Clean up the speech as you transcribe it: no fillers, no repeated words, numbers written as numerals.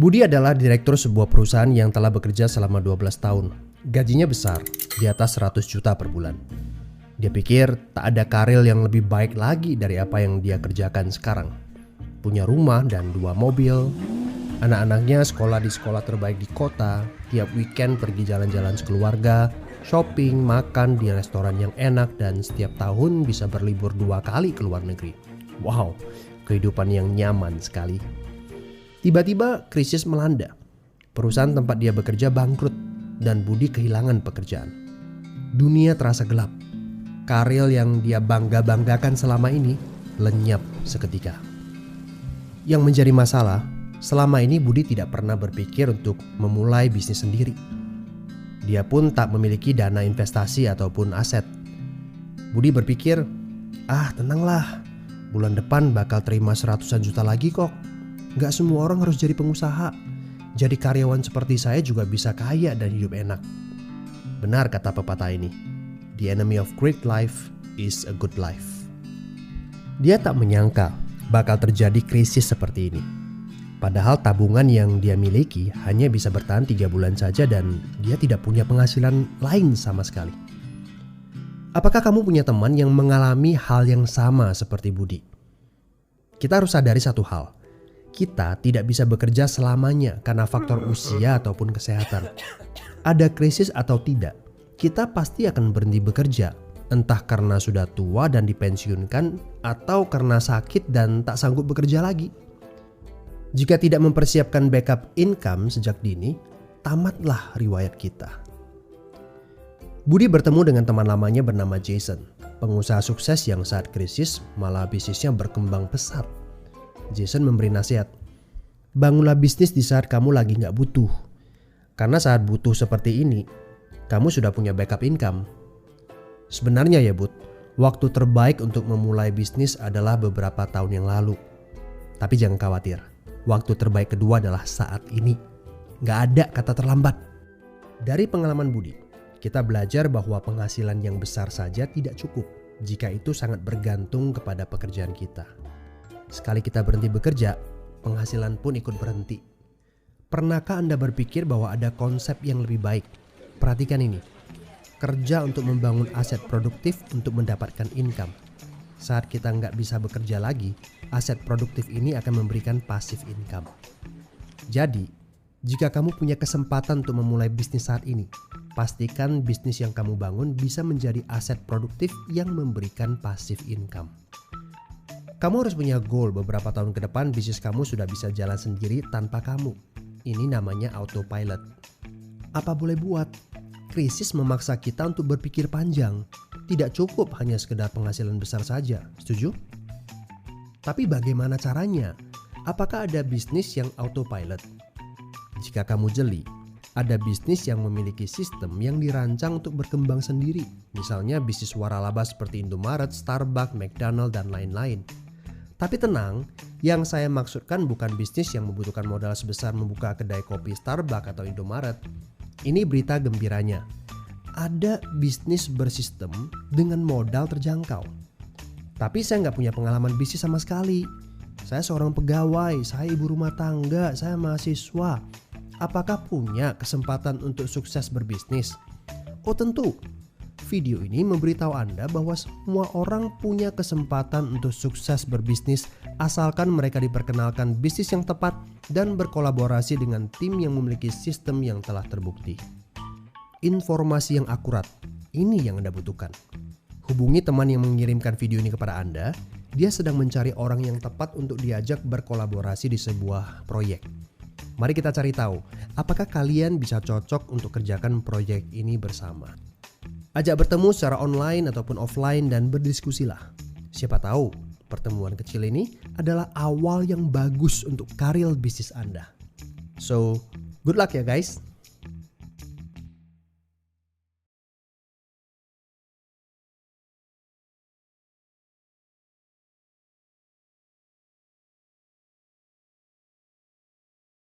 Budi adalah direktur sebuah perusahaan yang telah bekerja selama 12 tahun. Gajinya besar, di atas 100 juta per bulan. Dia pikir tak ada karir yang lebih baik lagi dari apa yang dia kerjakan sekarang. Punya rumah dan 2 mobil. Anak-anaknya sekolah di sekolah terbaik di kota. Tiap weekend pergi jalan-jalan sekeluarga, shopping, makan di restoran yang enak, dan setiap tahun bisa berlibur 2 kali ke luar negeri. Wow, kehidupan yang nyaman sekali. Tiba-tiba krisis melanda. Perusahaan tempat dia bekerja bangkrut dan Budi kehilangan pekerjaan. Dunia terasa gelap. Karir yang dia bangga-banggakan selama ini lenyap seketika. Yang menjadi masalah, selama ini Budi tidak pernah berpikir untuk memulai bisnis sendiri. Dia pun tak memiliki dana investasi ataupun aset. Budi berpikir, tenanglah, bulan depan bakal terima 100-an juta lagi kok. Gak semua orang harus jadi pengusaha. Jadi karyawan seperti saya juga bisa kaya dan hidup enak. Benar kata pepatah ini. The enemy of great life is a good life. Dia tak menyangka bakal terjadi krisis seperti ini. Padahal tabungan yang dia miliki hanya bisa bertahan 3 bulan saja dan dia tidak punya penghasilan lain sama sekali. Apakah kamu punya teman yang mengalami hal yang sama seperti Budi? Kita harus sadari satu hal. Kita tidak bisa bekerja selamanya karena faktor usia ataupun kesehatan. Ada krisis atau tidak, kita pasti akan berhenti bekerja. Entah karena sudah tua dan dipensiunkan atau karena sakit dan tak sanggup bekerja lagi. Jika tidak mempersiapkan backup income sejak dini, tamatlah riwayat kita. Budi bertemu dengan teman lamanya bernama Jason, pengusaha sukses yang saat krisis malah bisnisnya berkembang pesat. Jason memberi nasihat, bangunlah bisnis di saat kamu lagi gak butuh. Karena saat butuh seperti ini, kamu sudah punya backup income. Sebenarnya ya Bud, waktu terbaik untuk memulai bisnis adalah beberapa tahun yang lalu. Tapi jangan khawatir, waktu terbaik kedua adalah saat ini. Gak ada kata terlambat. Dari pengalaman Budi, kita belajar bahwa penghasilan yang besar saja tidak cukup jika itu sangat bergantung kepada pekerjaan kita. Sekali kita berhenti bekerja, penghasilan pun ikut berhenti. Pernahkah Anda berpikir bahwa ada konsep yang lebih baik? Perhatikan ini. Kerja untuk membangun aset produktif untuk mendapatkan income. Saat kita nggak bisa bekerja lagi, aset produktif ini akan memberikan passive income. Jadi, jika kamu punya kesempatan untuk memulai bisnis saat ini, pastikan bisnis yang kamu bangun bisa menjadi aset produktif yang memberikan passive income. Kamu harus punya goal beberapa tahun ke depan bisnis kamu sudah bisa jalan sendiri tanpa kamu. Ini namanya autopilot. Apa boleh buat? Krisis memaksa kita untuk berpikir panjang. Tidak cukup hanya sekedar penghasilan besar saja. Setuju? Tapi bagaimana caranya? Apakah ada bisnis yang autopilot? Jika kamu jeli, ada bisnis yang memiliki sistem yang dirancang untuk berkembang sendiri. Misalnya bisnis waralaba seperti Indomaret, Starbucks, McDonald, dan lain-lain. Tapi tenang, yang saya maksudkan bukan bisnis yang membutuhkan modal sebesar membuka kedai kopi Starbucks atau Indomaret. Ini berita gembiranya. Ada bisnis bersistem dengan modal terjangkau. Tapi saya nggak punya pengalaman bisnis sama sekali. Saya seorang pegawai, saya ibu rumah tangga, saya mahasiswa. Apakah punya kesempatan untuk sukses berbisnis? Oh tentu. Video ini memberitahu Anda bahwa semua orang punya kesempatan untuk sukses berbisnis asalkan mereka diperkenalkan bisnis yang tepat dan berkolaborasi dengan tim yang memiliki sistem yang telah terbukti. Informasi yang akurat, ini yang Anda butuhkan. Hubungi teman yang mengirimkan video ini kepada Anda. Dia sedang mencari orang yang tepat untuk diajak berkolaborasi di sebuah proyek. Mari kita cari tahu, apakah kalian bisa cocok untuk kerjakan proyek ini bersama. Ajak bertemu secara online ataupun offline dan berdiskusilah. Siapa tahu pertemuan kecil ini adalah awal yang bagus untuk karir bisnis Anda. So, good luck ya guys.